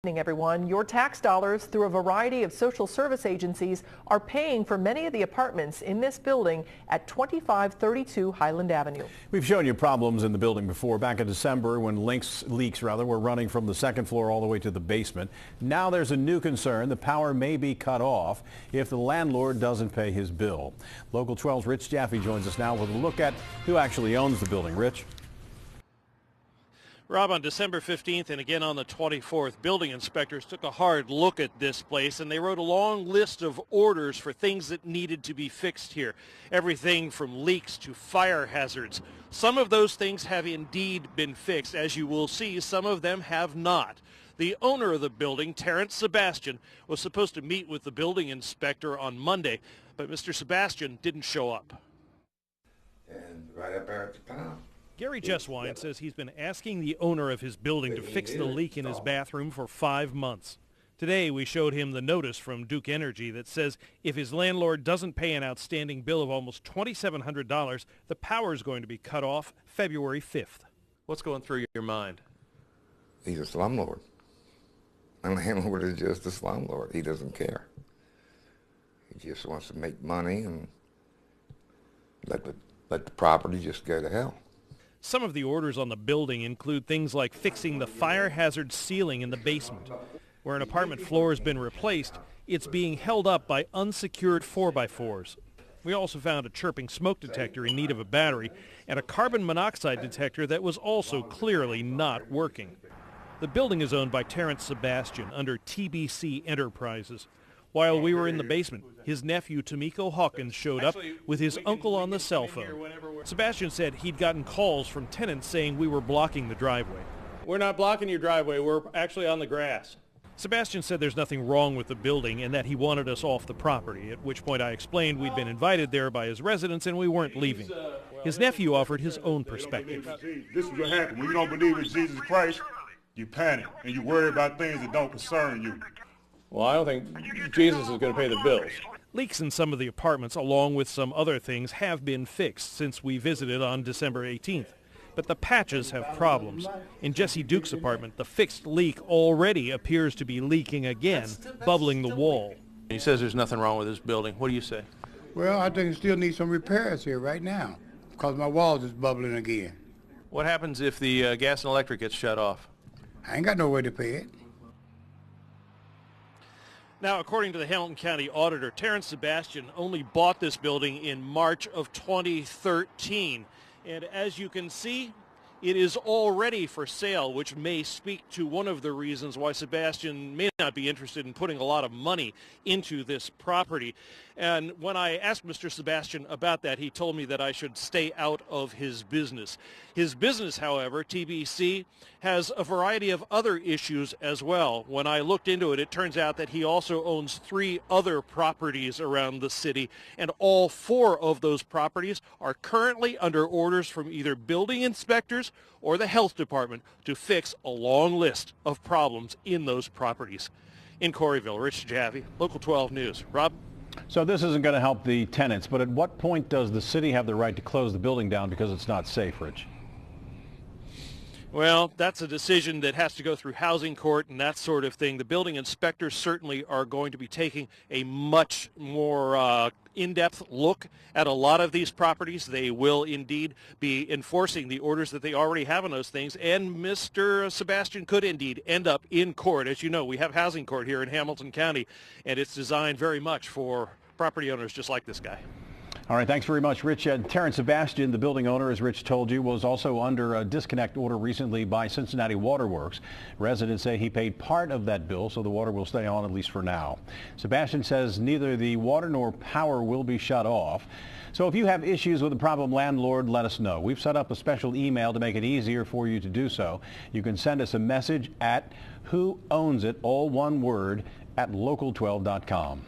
Good evening, everyone. Your tax dollars through a variety of social service agencies are paying for many of the apartments in this building at 2532 Highland Avenue. We've shown you problems in the building before, back in December when leaks were running from the second floor all the way to the basement. Now there's a new concern. The power may be cut off if the landlord doesn't pay his bill. Local 12's Rich Jaffe joins us now with a look at who actually owns the building. Rich? Rob, on December 15th and again on the 24th, building inspectors took a hard look at this place and they wrote a long list of orders for things that needed to be fixed here. Everything from leaks to fire hazards. Some of those things have indeed been fixed. As you will see, some of them have not. The owner of the building, Terrance Sebastian, was supposed to meet with the building inspector on Monday, but Mr. Sebastian didn't show up. And right up there at the top. Gary Jesswein says he's been asking the owner of his building to fix the leak in his bathroom for 5 months. Today we showed him the notice from Duke Energy that says if his landlord doesn't pay an outstanding bill of almost $2,700, the power is going to be cut off February 5th. What's going through your mind? He's a slumlord. And the landlord is just a slumlord. He doesn't care. He just wants to make money and let the property just go to hell. Some of the orders on the building include things like fixing the fire hazard ceiling in the basement. Where an apartment floor has been replaced, it's being held up by unsecured 4x4s. We also found a chirping smoke detector in need of a battery and a carbon monoxide detector that was also clearly not working. The building is owned by Terrance Sebastian under TBC Enterprises. While we were in the basement, his nephew, Tamiko Hawkins, showed up with his uncle on the cell phone. Sebastian said he'd gotten calls from tenants saying we were blocking the driveway. We're not blocking your driveway. We're actually on the grass. Sebastian said there's nothing wrong with the building and that he wanted us off the property, at which point I explained we'd been invited there by his residents and we weren't leaving. His nephew offered his own perspective. This is what happens. When you don't believe in Jesus Christ, you panic and you worry about things that don't concern you. Well, I don't think Jesus is going to pay the bills. Leaks in some of the apartments, along with some other things, have been fixed since we visited on December 18th. But the patches have problems. In Jesse Duke's apartment, the fixed leak already appears to be leaking again, bubbling the wall. He says there's nothing wrong with this building. What do you say? Well, I think it still needs some repairs here right now because my walls is bubbling again. What happens if the gas and electric gets shut off? I ain't got no way to pay it. Now, according to the Hamilton County Auditor, Terrance Sebastian only bought this building in March of 2013. And as you can see, it is already for sale, which may speak to one of the reasons why Sebastian may not be interested in putting a lot of money into this property. And when I asked Mr. Sebastian about that, he told me that I should stay out of his business. His business, however, TBC, has a variety of other issues as well. When I looked into it, it turns out that he also owns 3 other properties around the city, and all 4 of those properties are currently under orders from either building inspectors or the health department to fix a long list of problems in those properties. In Corryville, Rich Jaffe, Local 12 News. Rob? So this isn't going to help the tenants, but at what point does the city have the right to close the building down because it's not safe, Rich? Well, that's a decision that has to go through housing court and that sort of thing. The building inspectors certainly are going to be taking a much more in-depth look at a lot of these properties. They will indeed be enforcing the orders that they already have on those things, and Mr. Sebastian could indeed end up in court. As you know, we have housing court here in Hamilton County, and it's designed very much for property owners just like this guy. All right, thanks very much, Rich. Terrance Sebastian, the building owner, as Rich told you, was also under a disconnect order recently by Cincinnati Waterworks. Residents say he paid part of that bill, so the water will stay on at least for now. Sebastian says neither the water nor power will be shut off. So if you have issues with a problem landlord, let us know. We've set up a special email to make it easier for you to do so. You can send us a message at whoownsIt, all one word, at local12.com.